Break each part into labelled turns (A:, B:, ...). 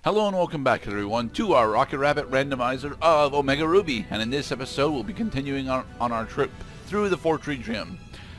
A: Hello and welcome back everyone to our Rocket Rabbit Randomizer of Omega Ruby, and in this episode we'll be continuing on our trip through the 4-tree gym.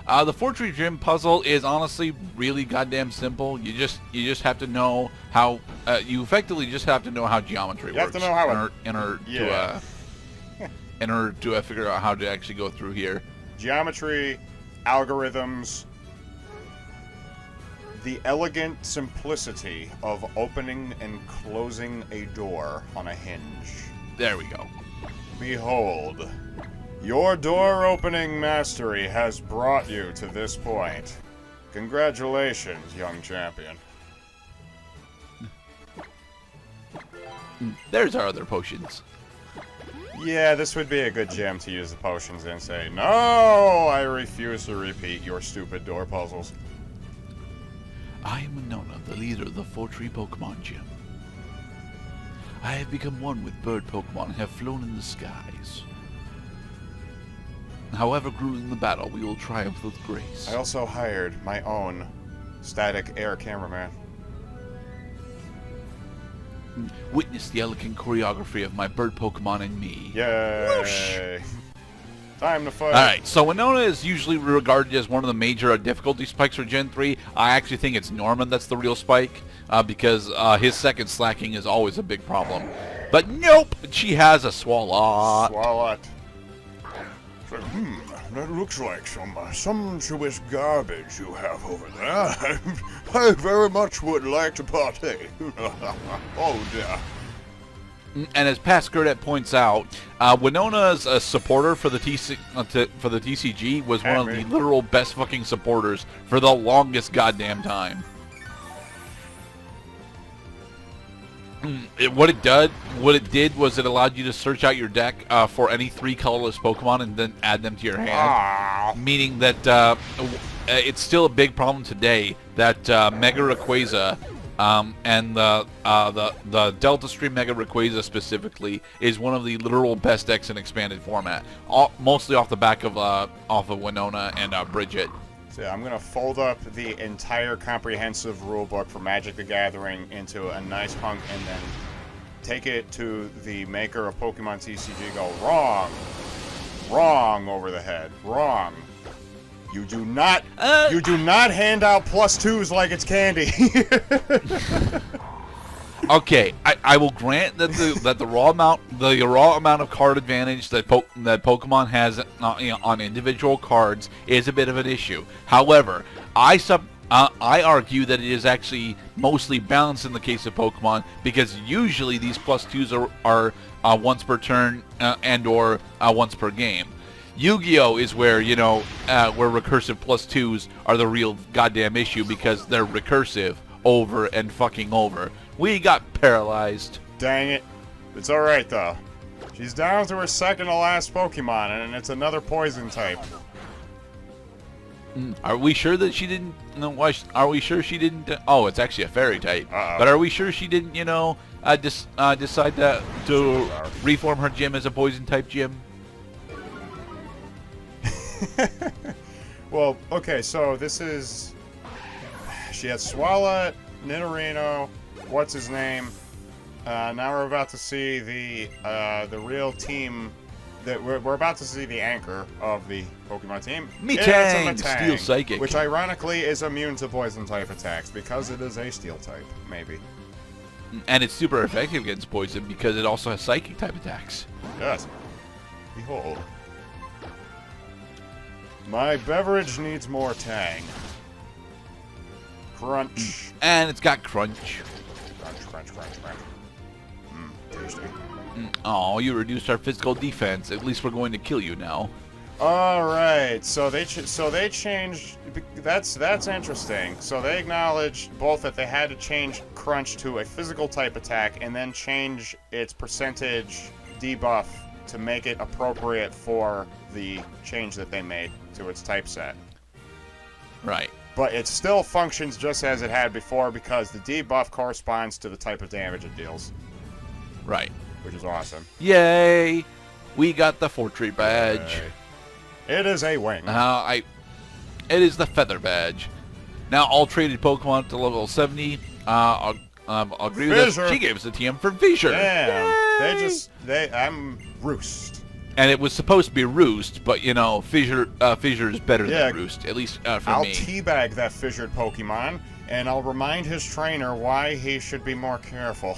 A: The 4-tree gym puzzle is honestly really goddamn simple. You just have to know how you effectively just have to know how geometry works.
B: You have to know how
A: in order to figure out how to actually go through here.
B: Geometry, algorithms, the elegant simplicity of opening and closing a door on a hinge.
A: There we go.
B: Behold, your door opening mastery has brought you to this point. Congratulations, young champion.
A: There's our other potions.
B: Yeah, this would be a good gym to use the potions and say, no, I refuse to repeat your stupid door puzzles.
A: I am Winoa, the leader of the 4-tree Pokemon Gym. I have become one with bird Pokemon and have flown in the skies. However grueling the battle, we will triumph with grace.
B: I also hired my own static air cameraman.
A: Witness the elegant choreography of my bird Pokemon and me.
B: Yay!
A: Whoosh!
B: Time to fight.
A: Alright, so Winoa is usually regarded as one of the major difficulty spikes for Gen 3. I actually think it's Norman that's the real spike, because his second slacking is always a big problem. But nope, she has a Swalot.
B: Swalot. That looks like some sumptuous garbage you have over there. I very much would like to partake. Oh dear.
A: And as past Gerdat points out, Winoa's supporter for the TCG was one of the literal best fucking supporters for the longest goddamn time. What it did was it allowed you to search out your deck for any 3 colorless Pokemon and then add them to your hand. Meaning that it's still a big problem today that Mega Rayquaza and the Delta Stream Mega Rayquaza specifically is one of the literal best decks in expanded format, mostly off the back of Winoa and Bridget.
B: So I'm gonna fold up the entire comprehensive rulebook for Magic the Gathering into a nice hunk, and then take it to the maker of Pokemon TCG. Go wrong over the head, wrong. You do not hand out +2s like it's candy.
A: Okay, I will grant that the raw amount of card advantage that Pokemon has on individual cards is a bit of an issue. However, I argue that it is actually mostly balanced in the case of Pokemon, because usually these +2s are once per turn and/or once per game. Yu-Gi-Oh is where where recursive +2s are the real goddamn issue, because they're recursive over and fucking over. We got paralyzed.
B: Dang it. It's alright though. She's down to her second to last Pokemon, and it's another poison type.
A: Are we sure that she didn't? Are we sure she didn't? Oh, it's actually a fairy type. But are we sure she didn't? Decide to reform her gym as a poison type gym?
B: Well, okay, so this is... She had Swalot, Nidorino, what's his name? Now we're about to see the real team. That we're about to see the anchor of the Pokemon team.
A: Metang, Steel Psychic,
B: which ironically is immune to poison type attacks because it is a Steel type, maybe.
A: And it's super effective against poison because it also has Psychic type attacks.
B: Yes. Behold. My beverage needs more tang. Crunch.
A: And it's got crunch.
B: Crunch. Tasty.
A: Oh, you reduced our physical defense. At least we're going to kill you now.
B: All right. So they changed. That's interesting. So they acknowledged both that they had to change crunch to a physical type attack, and then change its percentage debuff to make it appropriate for the change that they made to its typeset.
A: Right.
B: But it still functions just as it had before, because the debuff corresponds to the type of damage it deals.
A: Right.
B: Which is awesome.
A: Yay! We got the 4-tree badge.
B: It is a wing.
A: It is the feather badge. Now all traded Pokemon to level 70 I'll agree with this. She gave us a TM for Fissure.
B: Damn. I'm Roost.
A: And it was supposed to be Roost, but, you know, Fissure is better than Roost, at least for me.
B: I'll teabag that fissured Pokemon, and I'll remind his trainer why he should be more careful.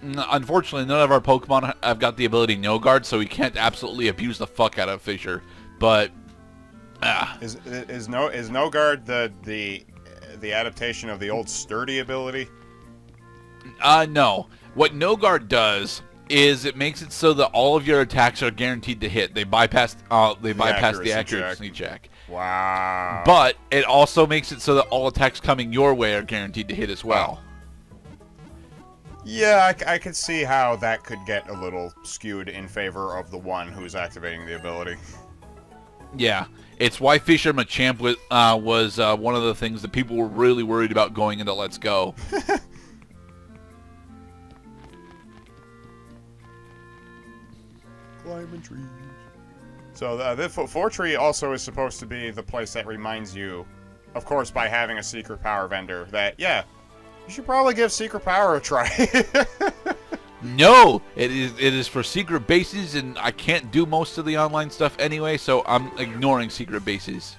A: Unfortunately, none of our Pokemon have got the ability No Guard, so we can't absolutely abuse the fuck out of Fissure. But
B: is No Guard the adaptation of the old Sturdy ability?
A: No. What No Guard does is it makes it so that all of your attacks are guaranteed to hit. They bypass the accuracy check.
B: Wow.
A: But it also makes it so that all attacks coming your way are guaranteed to hit as well.
B: Yeah, I could see how that could get a little skewed in favor of the one who's activating the ability.
A: Yeah, it's why Fissure Machamp was one of the things that people were really worried about going into Let's Go.
B: Climbing trees. So the Fortree also is supposed to be the place that reminds you, of course, by having a secret power vendor, that, yeah, you should probably give Secret Power a try.
A: No, it is for secret bases, and I can't do most of the online stuff anyway, so I'm ignoring secret bases.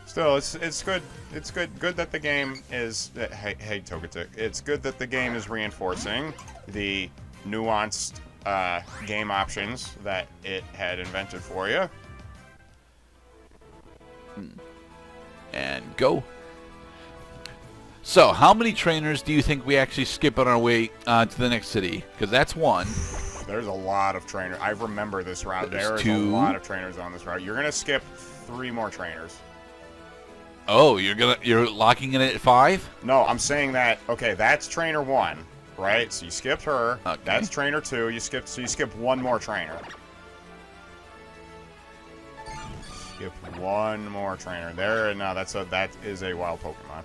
B: Still, it's good. It's good that the game is. Hey, Togetic. It's good that the game is reinforcing the nuanced game options that it had invented for you.
A: And go. So, how many trainers do you think we actually skip on our way to the next city? Because that's one.
B: There's a lot of trainers. I remember this route. There's
A: two.
B: A lot of trainers on this route. You're gonna skip 3 more trainers.
A: Oh, you're locking in at 5?
B: No, I'm saying that. Okay, that's trainer 1, right? So you skipped her.
A: Okay.
B: That's trainer 2. You skip 1 more trainer. Skip 1 more trainer. There. No, that is a wild Pokemon.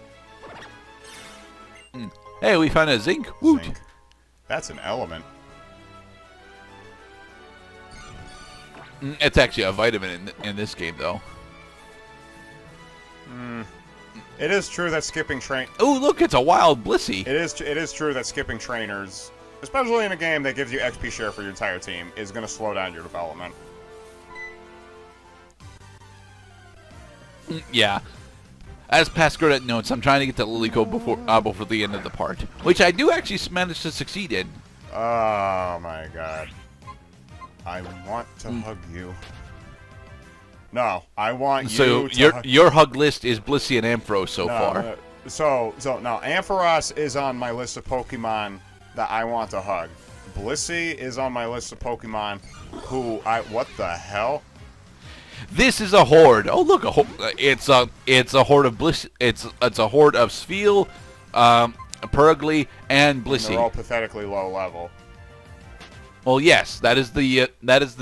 A: Hey, we found a Zinc. Woot.
B: Zinc. That's an element.
A: It's actually a vitamin in this game, though.
B: It is true that skipping
A: Oh, look, it's a wild Blissey.
B: It is true that skipping trainers, especially in a game that gives you XP share for your entire team, is going to slow down your development.
A: Yeah. As past Gerdat notes, I'm trying to get to Lilycove before the end of the part, which I do actually manage to succeed in.
B: Oh my god. I want to hug you. No, I want you to
A: your hug list is Blissey and Ampharos so far.
B: So no, Ampharos is on my list of Pokemon that I want to hug. Blissey is on my list of Pokemon who what the hell?
A: This is a horde. Oh look, it's a horde of Bliss. It's a horde of Spheal, Purugly, and Blissey.
B: And they're all pathetically low level.
A: Well, yes, that is the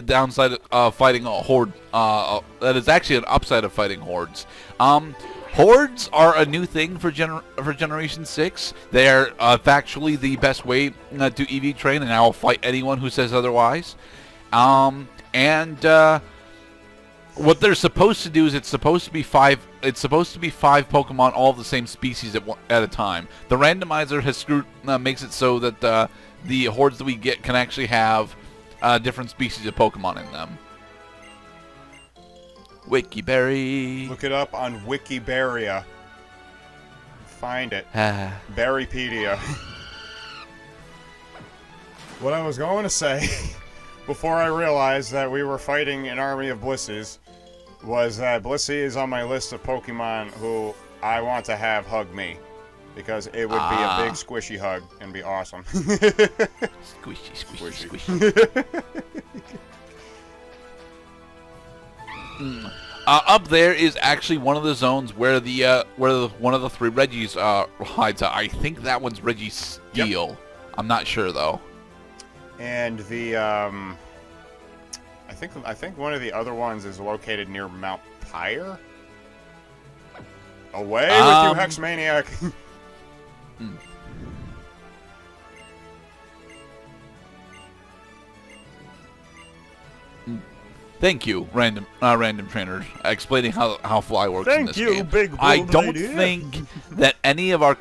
A: downside of fighting a horde. That is actually an upside of fighting hordes. Hordes are a new thing for Generation 6. They're factually the best way to EV train, and I will fight anyone who says otherwise. What they're supposed to do is it's supposed to be five Pokemon, all of the same species at a time. The randomizer has makes it so that the hordes that we get can actually have different species of Pokemon in them. Wikiberry.
B: Look it up on Wikiberia. Find it. Berrypedia. What I was going to say before I realized that we were fighting an army of Blisseys was that Blissey is on my list of Pokemon who I want to have hug me. Because it would be a big squishy hug and be awesome.
A: Squishy. Up there is actually one of the zones where one of the 3 Reggies hides out. I think that one's Reggie Steel. Yep. I'm not sure though. And
B: the I think one of the other ones is located near Mount Pyre. Away with you, Hexmaniac!
A: Thank you, random trainers, explaining how fly works in this game.
B: Thank you, big bold
A: I don't
B: lady.
A: think that any of the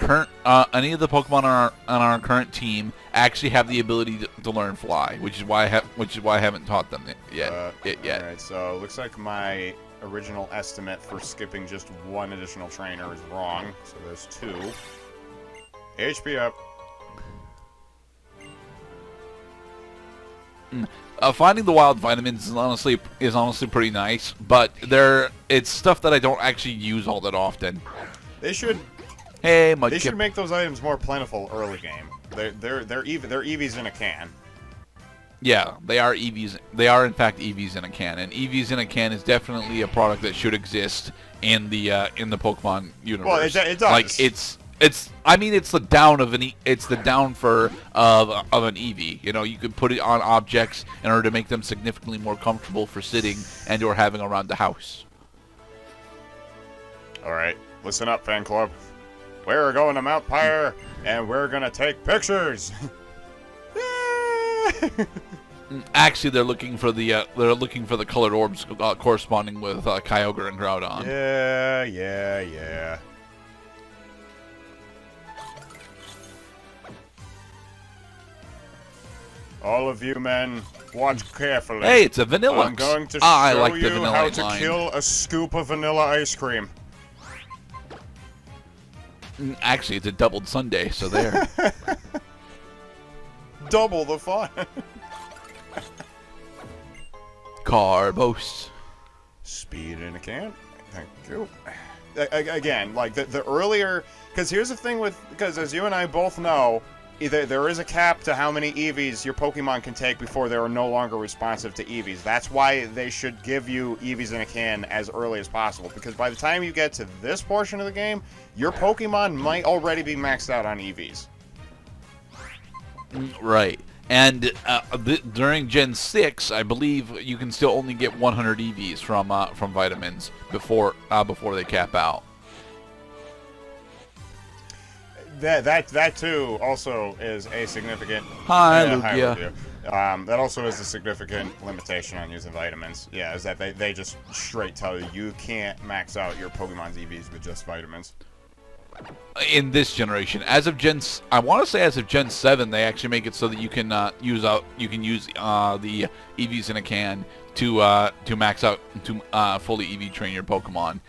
A: Pokemon on our current team actually have the ability to learn fly, which is why I haven't taught them yet.
B: All right, so looks like my original estimate for skipping just one additional trainer is wrong. So there's 2. HP up.
A: Finding the wild vitamins is honestly pretty nice, but it's stuff that I don't actually use all that often.
B: They should.
A: Hey,
B: They should make those items more plentiful early game. They're EVs in a can.
A: Yeah, they are EVs. They are in fact EVs in a can, and EVs in a can is definitely a product that should exist in the Pokemon universe.
B: Well, it does.
A: Like I mean, it's the down of it's the down for of an Eevee. You know, you could put it on objects in order to make them significantly more comfortable for sitting and or having around the house.
B: All right, listen up, fan club. We're going to Mount Pyre, and we're gonna take pictures.
A: Actually, they're looking for the colored orbs corresponding with Kyogre and Groudon.
B: Yeah. All of you men, watch carefully.
A: Hey, it's a Vanilla.
B: I'm going to
A: I
B: show
A: like the
B: you
A: vanilla
B: how to
A: line.
B: kill a scoop of vanilla ice cream.
A: Actually, it's a doubled sundae, so there.
B: Double the fun.
A: Carbos.
B: Speed in a can. Thank you. Again, like the earlier, because here's the thing because as you and I both know, there is a cap to how many EVs your Pokemon can take before they are no longer responsive to EVs. That's why they should give you EVs in a can as early as possible, because by the time you get to this portion of the game, your Pokemon might already be maxed out on EVs.
A: Right. And during Gen 6, I believe you can still only get 100 EVs from vitamins before they cap out.
B: That too also is a significant.
A: Hi, Lugia.
B: That also is a significant limitation on using vitamins. Yeah, is that they just straight tell you can't max out your Pokemon's EVs with just vitamins.
A: In this generation, I want to say as of Gen 7, they actually make it so that you can use the EVs in a can to max out to fully EV train your Pokemon.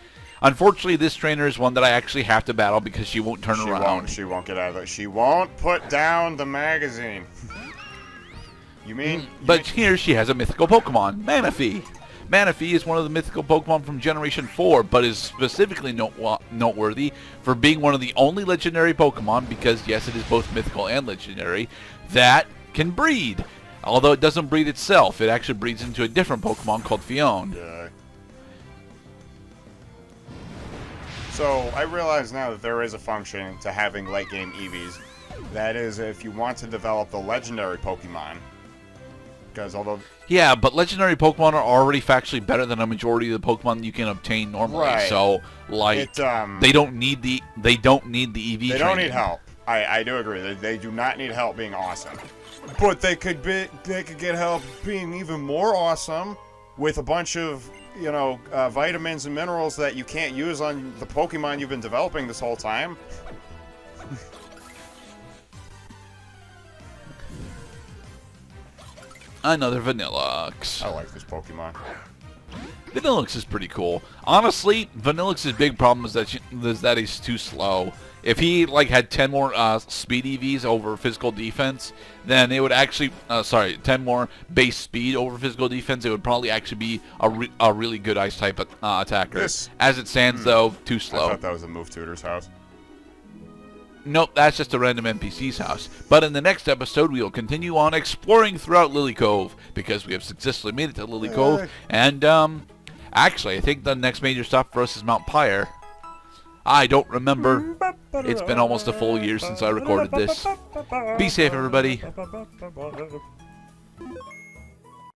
A: Unfortunately, this trainer is one that I actually have to battle because she won't turn around.
B: She won't get out of it. She won't put down the magazine. You mean?
A: But here she has a mythical Pokemon, Manaphy. Manaphy is one of the mythical Pokemon from Generation 4, but is specifically noteworthy for being one of the only legendary Pokemon, because yes, it is both mythical and legendary, that can breed. Although it doesn't breed itself, it actually breeds into a different Pokemon called Fione.
B: Yeah. So, I realize now that there is a function to having late game EVs. That is, if you want to develop the legendary Pokemon. Because although...
A: Yeah, but legendary Pokemon are already factually better than a majority of the Pokemon you can obtain normally.
B: Right.
A: So, like, they don't need the EV
B: They
A: training.
B: don't need help. I do agree. They do not need help being awesome. But they could get help being even more awesome with a bunch of, you know, vitamins and minerals that you can't use on the Pokemon you've been developing this whole time.
A: Another Vanillux.
B: I like this Pokemon.
A: Vanillux is pretty cool. Honestly, Vanillux's big problem is that he's too slow. If he had 10 more speed EVs over physical defense, then it would actually 10 more base speed over physical defense, it would probably actually be a really good ice type attacker. As it stands, though, too slow.
B: I thought that was a Move Tutor's house.
A: Nope, that's just a random NPC's house. But in the next episode, we will continue on exploring throughout Lily Cove, because we have successfully made it to Lily Cove. And, actually, I think the next major stop for us is Mount Pyre. I don't remember. It's been almost a full year since I recorded this. Be safe, everybody.